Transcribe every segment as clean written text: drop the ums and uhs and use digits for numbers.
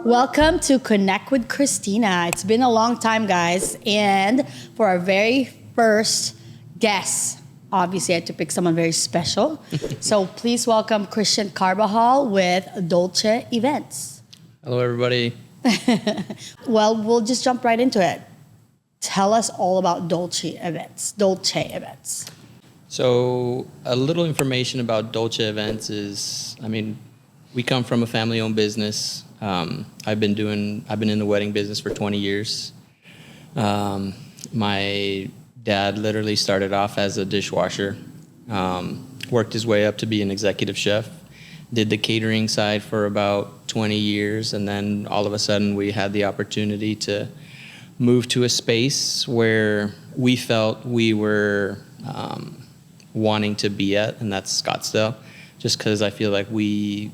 Welcome to Connect with Christina. It's been a long time, guys. And for our very first guest, obviously I had to pick someone very special. So please welcome Christian Carbajal with Dolce Events. Hello, everybody. Well, we'll just jump right into it. Tell us all about Dolce Events. So a little information about Dolce Events is, we come from a family-owned business. I've been in the wedding business for 20 years. My dad literally started off as a dishwasher, worked his way up to be an executive chef, did the catering side for about 20 years, and then all of a sudden we had the opportunity to move to a space where we felt we were wanting to be at, and that's Scottsdale, just because I feel like we,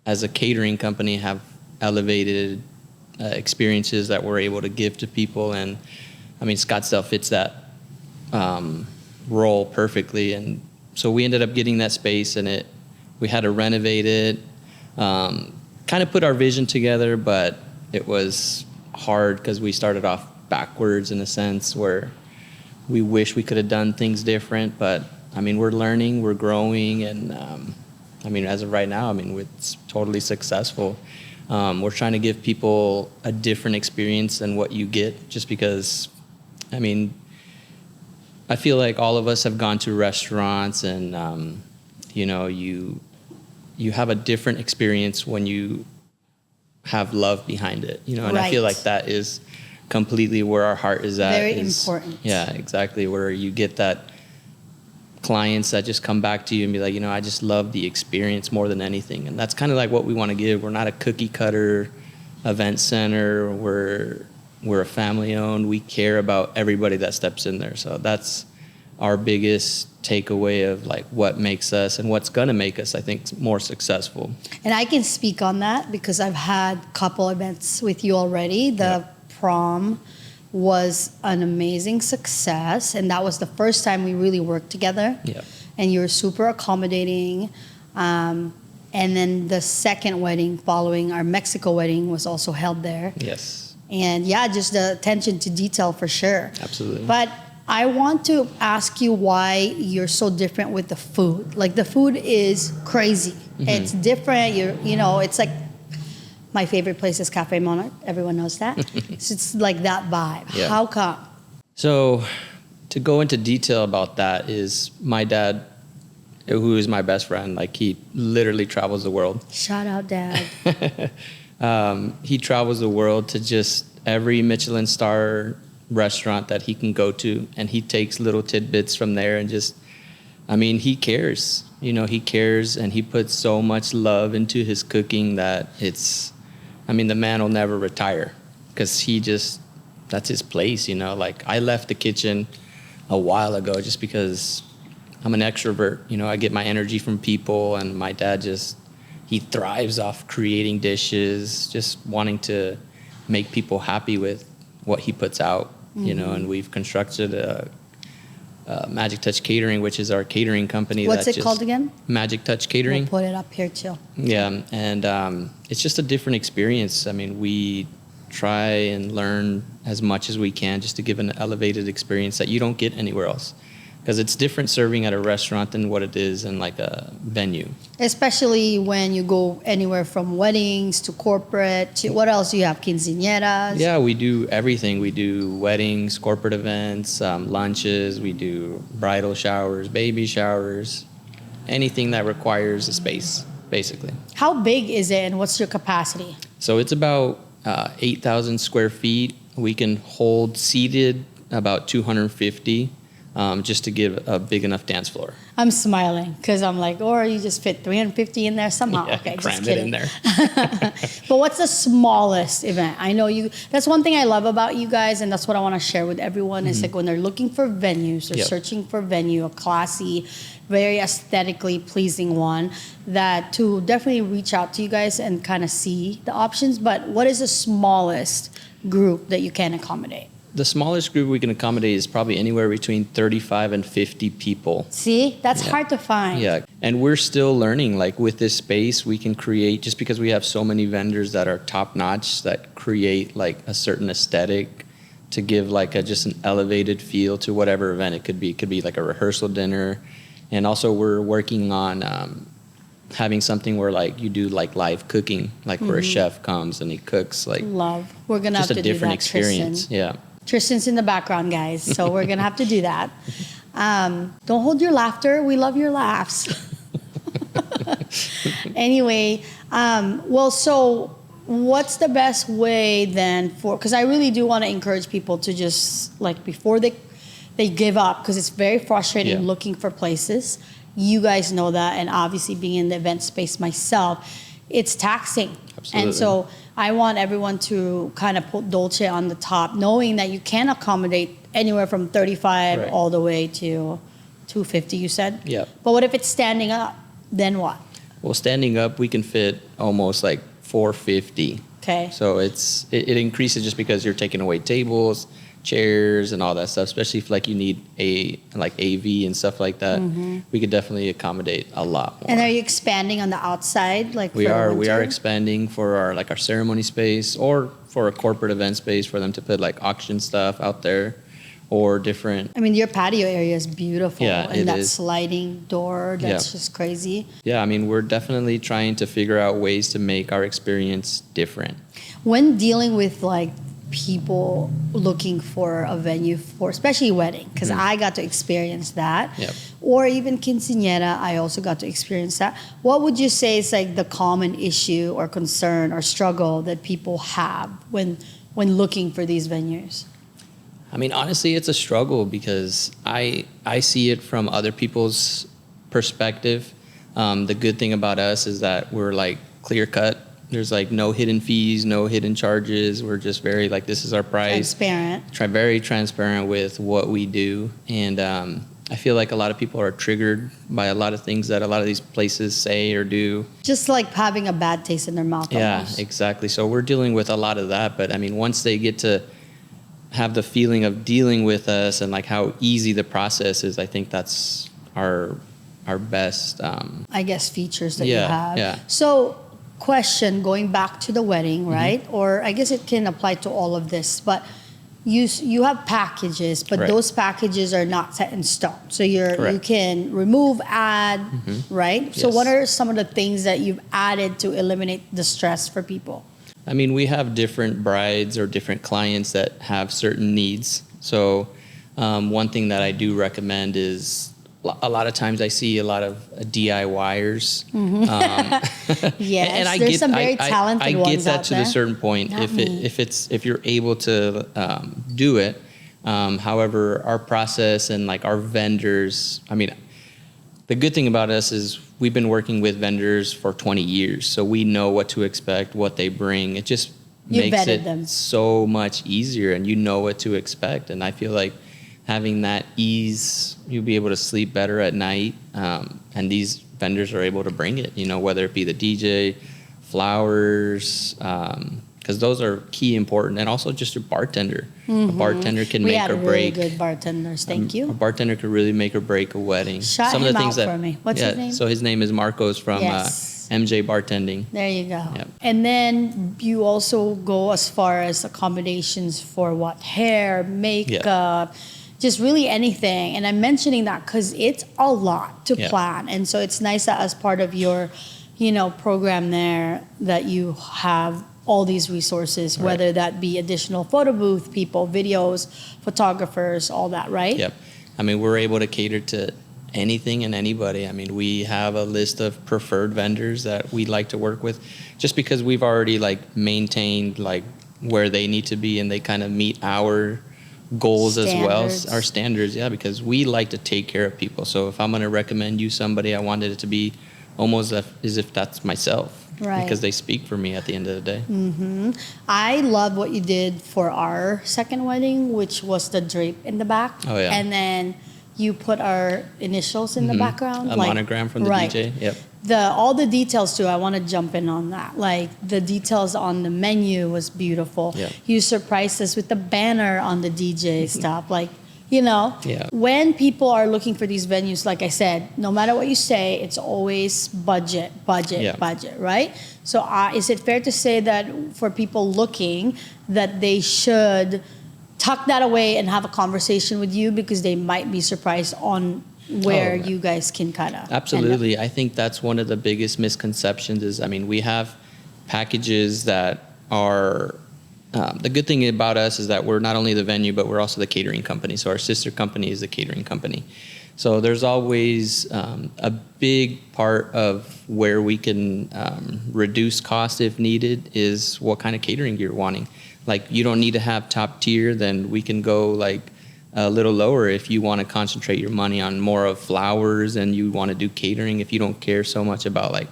as a catering company, have elevated experiences that we're able to give to people. And Scottsdale fits that role perfectly. And so we ended up getting that space, and we had to renovate it, kind of put our vision together, but it was hard because we started off backwards in a sense where we wish we could have done things different. But we're learning, we're growing, and as of right now, it's totally successful. We're trying to give people a different experience than what you get, just because, I feel like all of us have gone to restaurants and, you have a different experience when you have love behind it, and Right. I feel like that is completely where our heart is at. Very important. Yeah, exactly, where you get that clients that just come back to you and be like, I just love the experience more than anything. And that's kind of like what we want to give. We're not a cookie cutter event center. We're a family owned. We care about everybody that steps in there. So that's our biggest takeaway of like what makes us and what's going to make us, I think, more successful. And I can speak on that because I've had a couple events with you already. The prom was an amazing success, and that was the first time we really worked together. Yeah. And you were super accommodating. And then the second wedding following our Mexico wedding was also held there. Yes. And yeah, just the attention to detail for sure. Absolutely. But I want to ask you why you're so different with the food. Like the food is crazy. Mm-hmm. It's different. It's like my favorite place is Cafe Monarch. Everyone knows that. So it's like that vibe. Yeah. How come? So to go into detail about that is my dad, who is my best friend, like he literally travels the world. Shout out, Dad. He travels the world to just every Michelin star restaurant that he can go to, and he takes little tidbits from there and just, he cares. He cares, and he puts so much love into his cooking that it's, the man will never retire because that's his place, Like I left the kitchen a while ago just because I'm an extrovert. I get my energy from people, and my dad he thrives off creating dishes, just wanting to make people happy with what he puts out, and we've constructed a Magic Touch Catering, which is our catering company. What's it called again? Magic Touch Catering. We'll put it up here too. Yeah, and it's just a different experience. We try and learn as much as we can just to give an elevated experience that you don't get anywhere else. Because it's different serving at a restaurant than what it is in like a venue. Especially when you go anywhere from weddings to corporate to what else do you have? Quinceañeras? Yeah, we do everything. We do weddings, corporate events, lunches. We do bridal showers, baby showers, anything that requires a space, basically. How big is it and what's your capacity? So it's about 8,000 square feet. We can hold seated about 250. Just to give a big enough dance floor. I'm smiling because I'm like, or you just fit 350 in there somehow. Yeah, okay, cram just it kidding. in there. But what's the smallest event? I know that's one thing I love about you guys, and that's what I want to share with everyone. Is like when they're looking for venues, they're searching for venue, a classy, very aesthetically pleasing one, that to definitely reach out to you guys and kind of see the options. But what is the smallest group that you can accommodate? The smallest group we can accommodate is probably anywhere between 35 and 50 people. See, that's hard to find. Yeah, and we're still learning. Like with this space, we can create, just because we have so many vendors that are top notch that create like a certain aesthetic to give like just an elevated feel to whatever event it could be. It could be like a rehearsal dinner, and also we're working on having something where like you do like live cooking, like where a chef comes and he cooks. Like love. We're gonna just have to a different do that, experience. Tristan. Yeah. Tristan's in the background, guys, so we're gonna have to do that. Don't hold your laughter. We love your laughs. Anyway, well, so what's the best way then for? Because I really do want to encourage people to just like before they give up, because it's very frustrating looking for places. You guys know that, and obviously being in the event space myself, it's taxing. Absolutely. And so I want everyone to kind of put Dolce on the top, knowing that you can accommodate anywhere from 35 all the way to 250, you said? Yeah. But what if it's standing up? Then what? Well, standing up, we can fit almost like 450. Okay. So it increases just because you're taking away tables, chairs, and all that stuff, especially if like you need like AV and stuff like that. We could definitely accommodate a lot more. And are you expanding on the outside? Like we are expanding for our ceremony space, or for a corporate event space for them to put like auction stuff out there, or different. I mean, your patio area is beautiful. Yeah, and that is. Sliding door, that's just crazy. Yeah, I mean, we're definitely trying to figure out ways to make our experience different. When dealing with like people looking for a venue for, especially wedding, because I got to experience that, or even quinceañera, I also got to experience that. What would you say is like the common issue or concern or struggle that people have when looking for these venues? I mean, honestly, it's a struggle because I see it from other people's perspective. The good thing about us is that we're like clear cut. There's like no hidden fees, no hidden charges. We're just very like, this is our price. Transparent. Very transparent with what we do. And I feel like a lot of people are triggered by a lot of things that a lot of these places say or do. Just like having a bad taste in their mouth. Yeah, almost. exactly. So we're dealing with a lot of that. But I mean, once they get to have the feeling of dealing with us and like how easy the process is, I think that's our best. I guess features that you have. Yeah. So, question going back to the wedding, right? Or I guess it can apply to all of this, but you have packages, but those packages are not set in stone. So you can remove, add, right? Yes. So what are some of the things that you've added to eliminate the stress for people? I mean, we have different brides or different clients that have certain needs. So one thing that I do recommend is a lot of times I see a lot of DIYers. Yes, and I there's get, some very talented ones I get that out to there. a certain point Not if you're able to do it. However, our process and like our vendors, I mean, the good thing about us is we've been working with vendors for 20 years, so we know what to expect, what they bring. It just makes it so much easier, and you know what to expect. And I feel like having that ease, you'll be able to sleep better at night. And these vendors are able to bring it, whether it be the DJ, flowers, because those are key important, and also just your bartender. A bartender can make or break. We had really good bartenders. Thank you. A bartender could really make or break a wedding. Shout him out for me. What's his name? So his name is Marcos from MJ Bartending. There you go. Yep. And then you also go as far as accommodations for what? Hair, makeup, just really anything. And I'm mentioning that because it's a lot to plan. And so it's nice that as part of your, program there that you have all these resources, whether that be additional photo booth people, videos, photographers, all that, right? Yep. I mean, we're able to cater to anything and anybody. I mean, we have a list of preferred vendors that we like to work with just because we've already like maintained like where they need to be, and they kind of meet our goals as well, our standards. Yeah, because we like to take care of people. So if I'm going to recommend you somebody, I wanted it to be almost as if that's myself. Right. Because they speak for me at the end of the day. Mm-hmm. I love what you did for our second wedding, which was the drape in the back. Oh, yeah. And then you put our initials in the background. A monogram from the DJ. Yep. all the details too, I want to jump in on that. Like the details on the menu was beautiful. Yeah. You surprised us with the banner on the DJ stuff. Like, you know, Yeah. when people are looking for these venues, like I said, no matter what you say, it's always budget, Yeah. right? So is it fair to say that for people looking, that they should tuck that away and have a conversation with you because they might be surprised on where you guys can kind of Absolutely. I think that's one of the biggest misconceptions is, I mean, we have packages that are, the good thing about us is that we're not only the venue, but we're also the catering company. So our sister company is the catering company. So there's always a big part of where we can reduce cost if needed is what kind of catering you're wanting. Like you don't need to have top tier, then we can go like a little lower if you want to concentrate your money on more of flowers and you want to do catering. If you don't care so much about like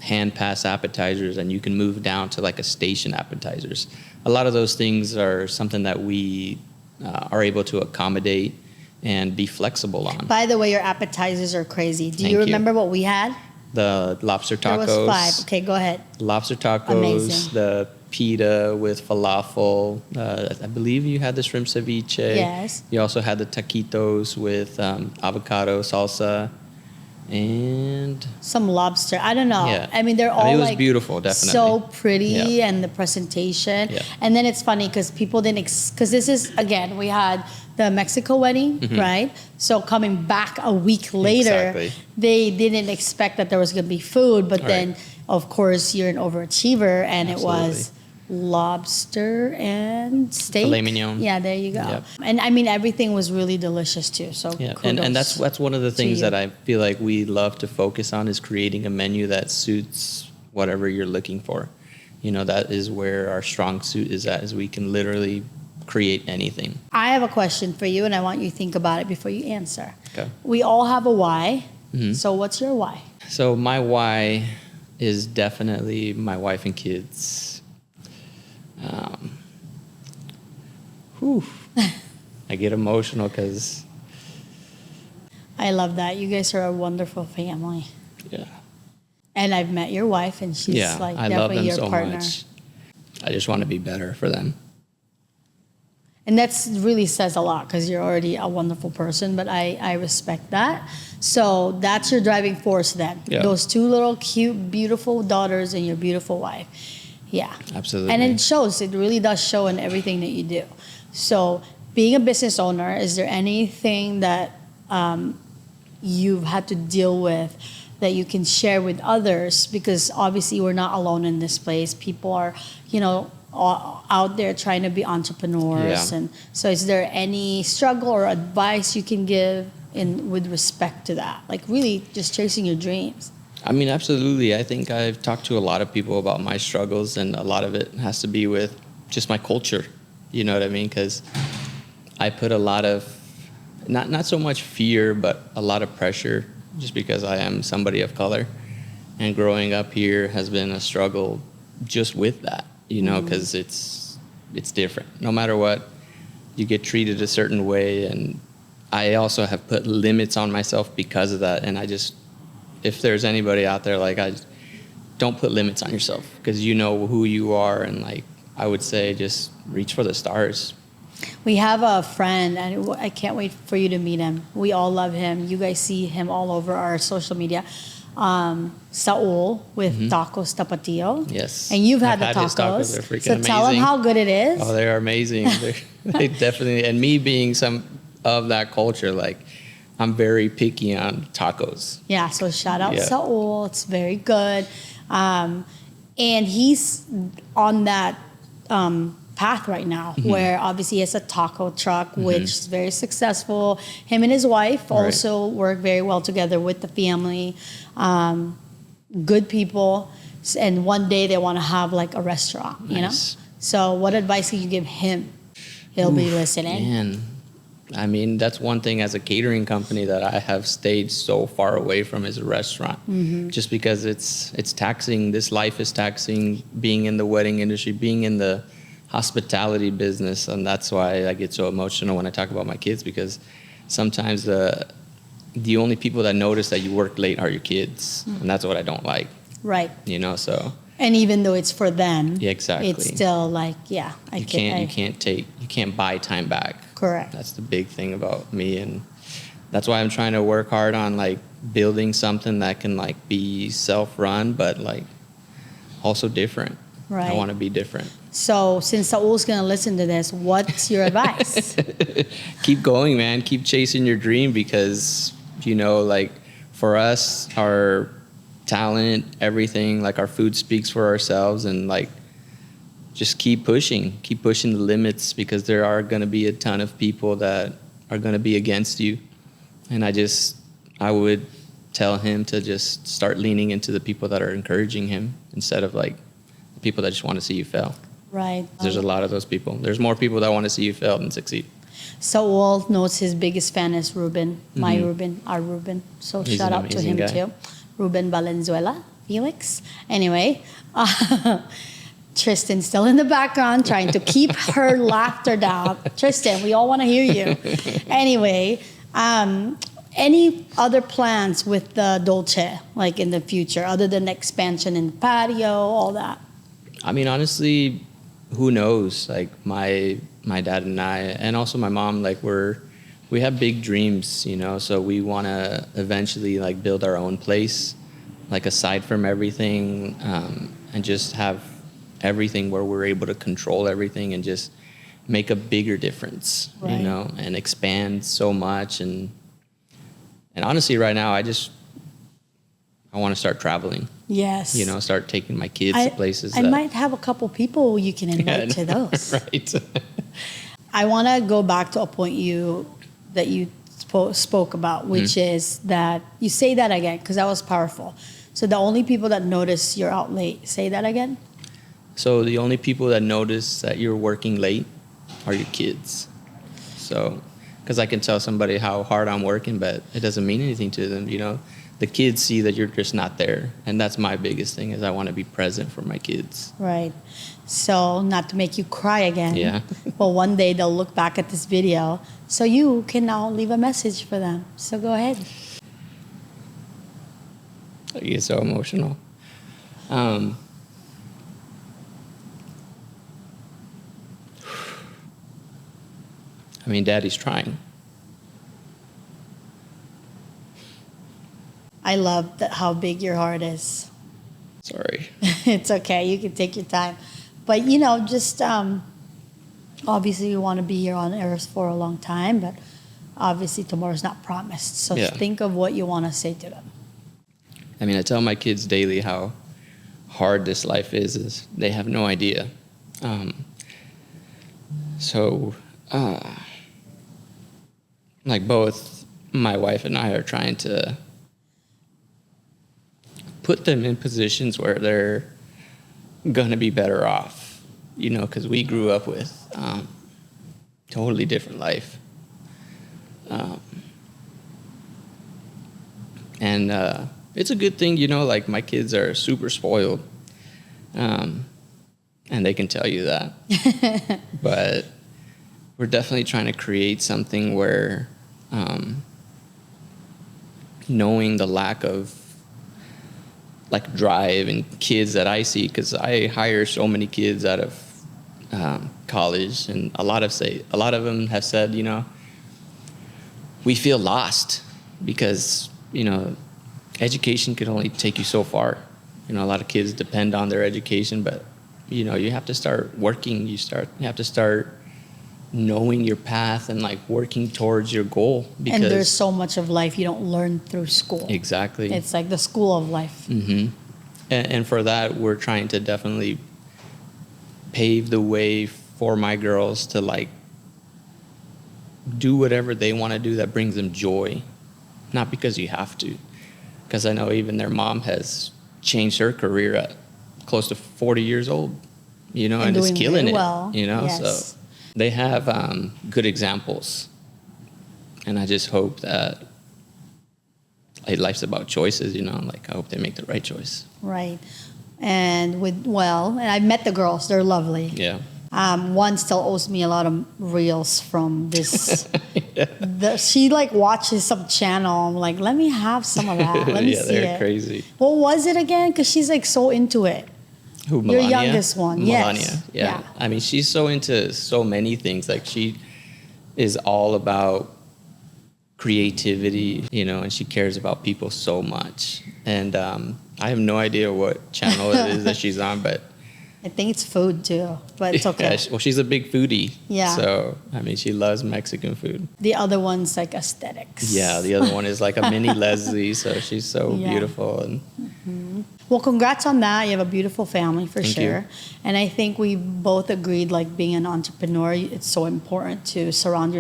hand pass appetizers, and you can move down to like a station appetizers. A lot of those things are something that we are able to accommodate and be flexible on. By the way, your appetizers are crazy. Do Thank you you. remember what we had? The lobster tacos. There was 5. Okay, go ahead. Lobster tacos. Amazing. The pita with falafel. I believe you had the shrimp ceviche. Yes. You also had the taquitos with avocado salsa and some lobster. I don't know. Yeah. I mean, they're all it was like beautiful, definitely. so pretty, Yeah. and the presentation. Yeah. And then it's funny because people didn't, because this is, again, we had the Mexico wedding, right? So coming back a week later, Exactly. they didn't expect that there was going to be food, but Right. then, of course, you're an overachiever, and Absolutely. it was lobster and steak. Filet mignon. Yeah, there you go. Yep. And I mean, everything was really delicious too. So Yeah, kudos and that's one of the things you. that I feel like we love to focus on is creating a menu that suits whatever you're looking for. You know, that is where our strong suit is at, is we can literally create anything. I have a question for you, and I want you to think about it before you answer. Okay. We all have a why. Mhm. So what's your why? So my why is definitely my wife and kids. I get emotional because, I love that. You guys are a wonderful family. yeah. And I've met your wife, and she's like I love definitely them your so partner. much. I just want to be better for them. And that's really says a lot because you're already a wonderful person, but I respect that. So that's your driving force then. Yeah. Those 2 little cute, beautiful daughters and your beautiful wife. Yeah. Absolutely. And it shows. It really does show in everything that you do. So being a business owner, is there anything that you've had to deal with that you can share with others? Because obviously we're not alone in this place. People are, out there trying to be entrepreneurs. Yeah. And so is there any struggle or advice you can give with respect to that? Like really just chasing your dreams. I mean, absolutely. I think I've talked to a lot of people about my struggles, and a lot of it has to be with just my culture. You know what I mean? Because I put a lot of, not so much fear, but a lot of pressure just because I am somebody of color. And growing up here has been a struggle just with that, because it's different. No matter what, you get treated a certain way. And I also have put limits on myself because of that. And if there's anybody out there, don't put limits on yourself, because you know who you are. And I would say just reach for the stars. We have a friend, and I can't wait for you to meet him. We all love him. You guys see him all over our social media. Saul with Tacos Tapatio. Yes. And you've had I've the his tacos. tacos. They're freaking So amazing. tell them how good it is. Oh, they're amazing. They definitely, and me being some of that culture, I'm very picky on tacos. Yeah, so shout out Yeah. Saul. It's very good. And he's on that path right now where obviously he has a taco truck, which is very successful. Him and his wife Right. also work very well together with the family. Good people. And one day they want to have a restaurant, you know? Nice. So what advice can you give him? He'll be listening. Man, I mean, that's one thing as a catering company that I have stayed so far away from is a restaurant. Just because it's taxing. This life is taxing, being in the wedding industry, being in the hospitality business. And that's why I get so emotional when I talk about my kids, because sometimes the only people that notice that you work late are your kids. And that's what I don't like. Right. You know, so. And even though it's for them, Yeah, exactly. it's still like, yeah, you can't buy time back. Correct. That's the big thing about me, and that's why I'm trying to work hard on like building something that can like be self-run, but like also different. Right. I want to be different. So since Saul's gonna listen to this, what's your advice? Keep going, man. Keep chasing your dream, because you know, like for us, our talent, everything, like our food speaks for ourselves, and like just keep pushing the limits, because there are going to be a ton of people that are going to be against you. And I would tell him to just start leaning into the people that are encouraging him, instead of like the people that just want to see you fail. Right. There's a lot of those people. There's more people that want to see you fail than succeed. Saul knows his biggest fan is Ruben, my Ruben, our Ruben. So He's shout an out to amazing him guy. too. Ruben Valenzuela, Felix. Anyway, Tristan's still in the background trying to keep her laughter down. Tristan, we all want to hear you. Anyway, any other plans with the Dolce, like in the future, other than expansion in the patio, all that? I mean, honestly, who knows? Like my dad and I, and also my mom, like we have big dreams, you know, so we want to eventually like build our own place, like aside from everything, and just have everything where we're able to control everything and just make a bigger difference, right. You know, and expand so much. And honestly, right now, I want to start traveling. Yes. You know, start taking my kids to places. I might have a couple people you can invite to those. Right. I want to go back to a point that you spoke about, which is that you say that again, because that was powerful. So the only people that notice you're out late, say that again. So the only people that notice that you're working late are your kids. So, because I can tell somebody how hard I'm working, but it doesn't mean anything to them, you know. The kids see that you're just not there, and that's my biggest thing, is I want to be present for my kids. Right. So, not to make you cry again. Yeah. But one day they'll look back at this video, so you can now leave a message for them. So go ahead. I get so emotional. I mean, Daddy's trying. I love how big your heart is. Sorry. It's okay. You can take your time. But, you know, just obviously you want to be here on Earth for a long time, but obviously tomorrow's not promised. So think of what you want to say to them. I mean, I tell my kids daily how hard this life is they have no idea. Like both my wife and I are trying to put them in positions where they're going to be better off, you know, because we grew up with totally different life. And it's a good thing, you know, like my kids are super spoiled, and they can tell you that. But we're definitely trying to create something where knowing the lack of like drive and kids that I see, because I hire so many kids out of college, and a lot of them have said, you know, we feel lost because, you know, education can only take you so far. You know, a lot of kids depend on their education, but you know, you have to start working. You have to start knowing your path and like working towards your goal. Because and there's so much of life you don't learn through school. Exactly. It's like the school of life. Mm-hmm. And for that, we're trying to definitely pave the way for my girls to like do whatever they want to do that brings them joy, not because you have to. Because I know even their mom has changed her career at close to 40 years old, you know, and is killing it, well. You know. Yes. So they have good examples, and I just hope that life's about choices, you know. Like I hope they make the right choice. Right. And I've met the girls. They're lovely. Yeah. One still owes me a lot of reels from this. Yeah. She like watches some channel. I'm like, let me have some of that. Let me Yeah, see it. they're crazy. What was it again? Because she's like so into it. Who, Your Melania? youngest one, Melania, yes. yeah. I mean, she's so into so many things. Like, she is all about creativity, you know, and she cares about people so much. And I have no idea what channel it is that she's on, but I think it's food too, but it's okay. yeah, well, she's a big foodie. Yeah. So, I mean, she loves Mexican food. The other one's like aesthetics. Yeah, the other one is like a mini Leslie, so she's so beautiful. And Well, congrats on that. You have a beautiful family for Thank sure. you. And I think we both agreed, like, being an entrepreneur, it's so important to surround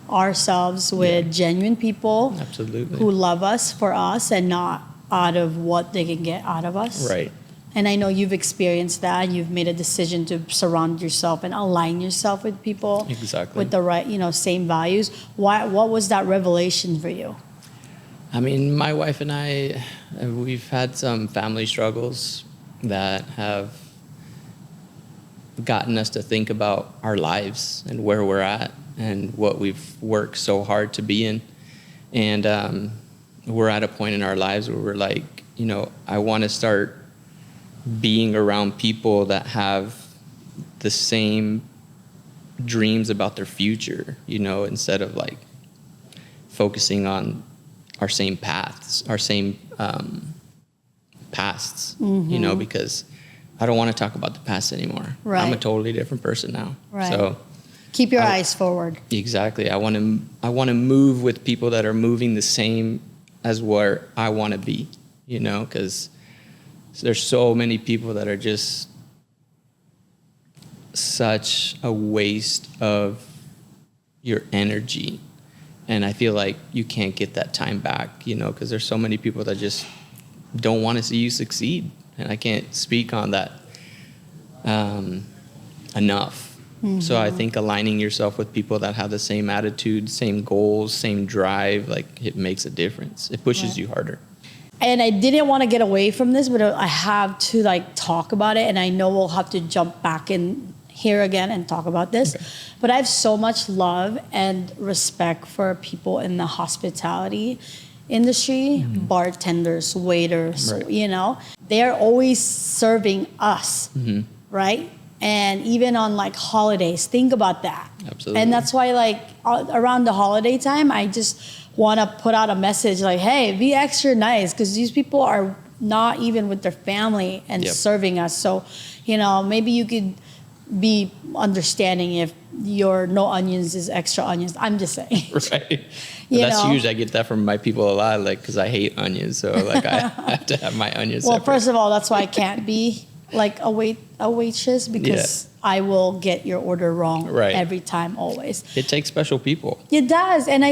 ourselves with genuine people absolutely. who love us for us and not out of what they can get out of us. Right. And I know you've experienced that, and you've made a decision to surround yourself and align yourself with people Exactly. with the right, same values. What was that revelation for you? I mean, my wife and I, we've had some family struggles that have gotten us to think about our lives and where we're at and what we've worked so hard to be in. And we're at a point in our lives where we're like, I want to start being around people that have the same dreams about their future, instead of like focusing on our same paths, our same pasts, because I don't want to talk about the past anymore. Right. I'm a totally different person now. Right. So keep your eyes forward. Exactly. I want to move with people that are moving the same as where I want to be, because there's so many people that are just such a waste of your energy. And I feel like you can't get that time back, because there's so many people that just don't want to see you succeed. And I can't speak on that enough. Mm-hmm. So I think aligning yourself with people that have the same attitude, same goals, same drive, like, it makes a difference. It pushes you harder. And I didn't want to get away from this, but I have to talk about it. And I know we'll have to jump back in here again and talk about this. Okay. But I have so much love and respect for people in the hospitality industry, bartenders, waiters, right. They're always serving us, right? And even on holidays, think about that. Absolutely. And that's why around the holiday time, I just want to put out a message hey, be extra nice, because these people are not even with their family and serving us. So, maybe you could be understanding if your no onions is extra onions. I'm just saying. Right. That's huge. I get that from my people a lot, because I hate onions. So I have to have my onions separate. First of all, that's why I can't be a waitress, because I will get your order wrong every time, always. It takes special people. It does, and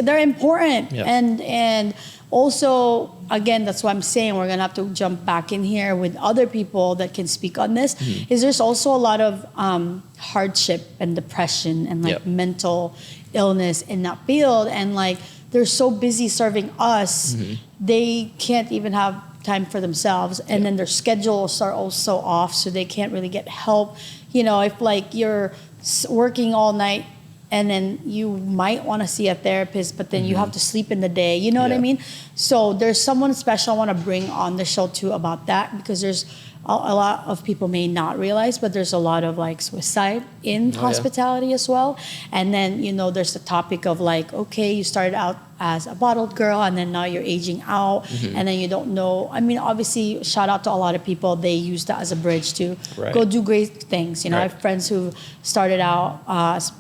they're important. Yeah. And also, again, that's why I'm saying we're gonna have to jump back in here with other people that can speak on this. Is there's also a lot of hardship and depression and mental illness in that field, and they're so busy serving us, they can't even have time for themselves, and then their schedules are also off, so they can't really get help. If you're working all night, and then you might want to see a therapist, but then you have to sleep in the day. You know what I mean? So there's someone special I want to bring on the show too about that, because there's a lot of people may not realize, but there's a lot of suicide in hospitality as well. And then, there's the topic of okay, you started out as a bottled girl, and then now you're aging out, and then you don't know. I mean, obviously, shout out to a lot of people. They use that as a bridge to go do great things. I have friends who started out as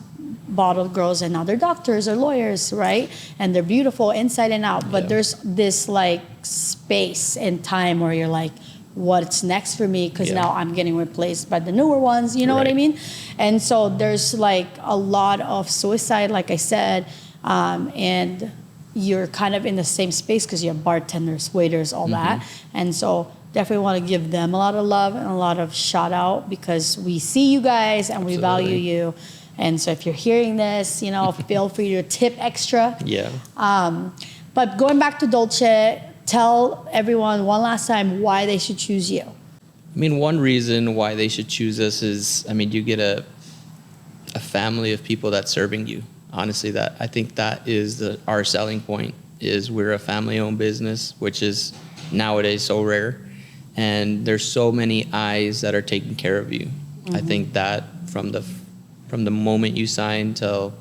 bottled girls, and now they're doctors or lawyers, right? And they're beautiful inside and out. But there's this space and time where you're what's next for me, because now I'm getting replaced by the newer ones, you know what I mean? And so there's a lot of suicide, like I said, and you're kind of in the same space because you have bartenders, waiters, all that. And so definitely want to give them a lot of love and a lot of shout out, because we see you guys and we value you. And so if you're hearing this, feel free to tip extra. Yeah. But going back to Dolce, tell everyone one last time why they should choose you. I mean, one reason why they should choose us is, I mean, you get a family of people that's serving you. Honestly, I think that is our selling point, is we're a family-owned business, which is nowadays so rare. And there's so many eyes that are taking care of you. I think that from the moment you sign till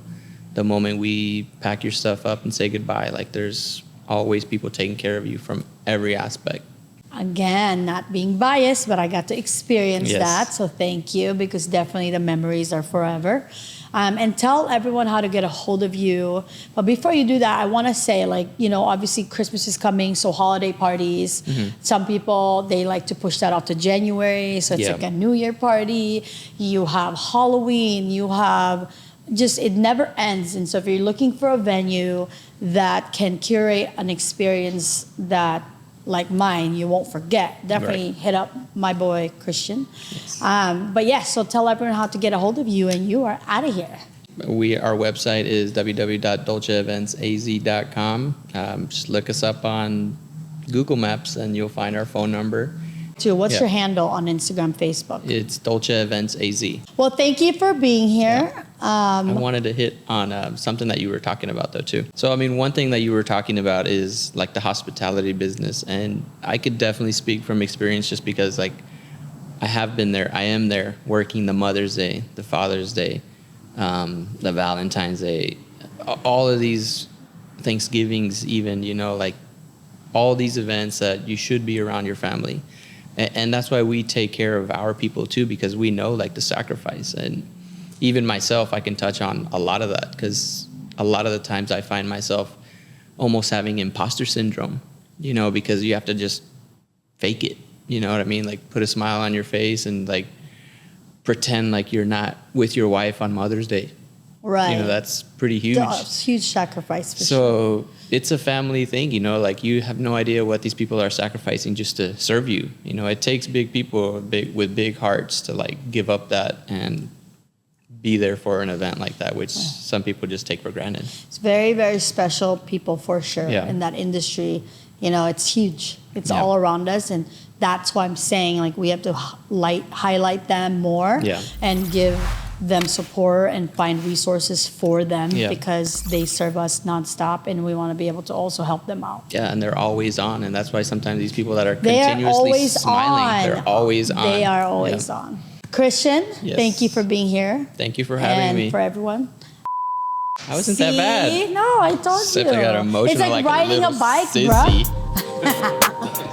the moment we pack your stuff up and say goodbye, like there's always people taking care of you from every aspect. Again, not being biased, but I got to experience that. So thank you, because definitely the memories are forever. And tell everyone how to get a hold of you. But before you do that, I want to say, like, you know, obviously Christmas is coming, so holiday parties. Some people, they like to push that out to January. So it's like a New Year party. You have Halloween. You have just, it never ends. And so if you're looking for a venue that can curate an experience that, like mine, you won't forget, definitely hit up my boy Christian. But yeah, so tell everyone how to get a hold of you, and you are out of here. Our website is www.dolceeventsaz.com. Just look us up on Google Maps and you'll find our phone number. What's your handle on Instagram, Facebook? It's Dolce Events AZ. Well, thank you for being here. I wanted to hit on something that you were talking about, though, too. So, I mean, one thing that you were talking about is, like, the hospitality business. And I could definitely speak from experience, just because, like, I have been there. I am there working the Mother's Day, the Father's Day, the Valentine's Day, all of these Thanksgivings even, you know, like, all these events that you should be around your family. And that's why we take care of our people, too, because we know, like, the sacrifice. And even myself, I can touch on a lot of that, because a lot of the times I find myself almost having imposter syndrome, you know, because you have to just fake it. You know what I mean? Like, put a smile on your face and, like, pretend like you're not with your wife on Mother's Day. Right. You know, that's pretty huge. It's a huge sacrifice for sure. So it's a family thing, you know, like, you have no idea what these people are sacrificing just to serve you. You know, it takes big people with big hearts to, like, give up that and be there for an event like that, which some people just take for granted. It's very, very special people for sure in that industry. You know, it's huge. It's all around us. And that's why I'm saying, like, we have to highlight them more and give them support and find resources for them, because they serve us nonstop, and we want to be able to also help them out. Yeah, and they're always on, and that's why sometimes these people that are continuously smiling, they're always on. They are always on. Christian, thank you for being here. Thank you for having me. And for everyone. That wasn't that bad. No, I told you. Except I got emotional, it's like riding a bike, sissy. bro.